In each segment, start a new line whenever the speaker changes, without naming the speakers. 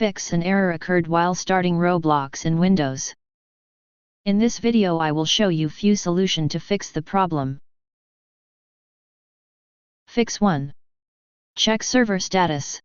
fix an error occurred while starting Roblox in Windows. In this video I will show you few solution to fix the problem. Fix 1. Check server status.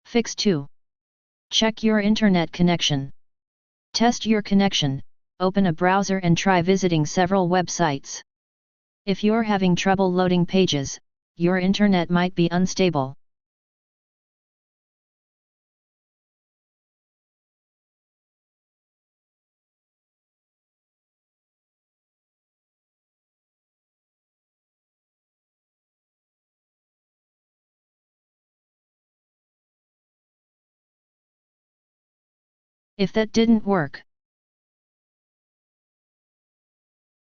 Fix 2. Check your internet connection. Test your connection, open a browser and try visiting several websites. If you're having trouble loading pages, your internet might be unstable. If that didn't work,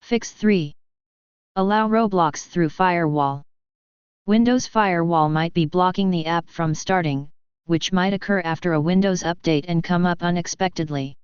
fix 3. Allow Roblox through firewall. Windows firewall might be blocking the app from starting, which might occur after a Windows update and come up unexpectedly.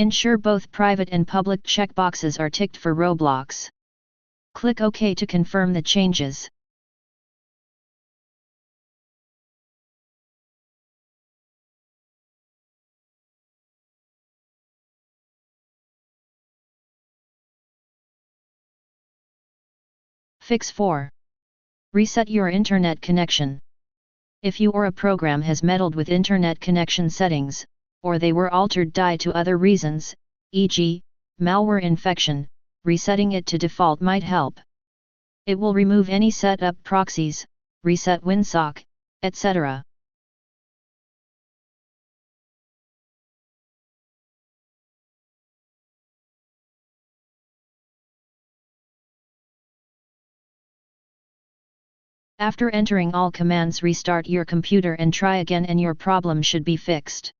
Ensure both private and public checkboxes are ticked for Roblox. Click OK to confirm the changes. Fix 4. Reset your internet connection. If you or a program has meddled with internet connection settings, or they were altered due to other reasons, e.g., malware infection, resetting it to default might help. It will remove any setup proxies, reset winsock, etc. After entering all commands, restart your computer and try again and your problem should be fixed.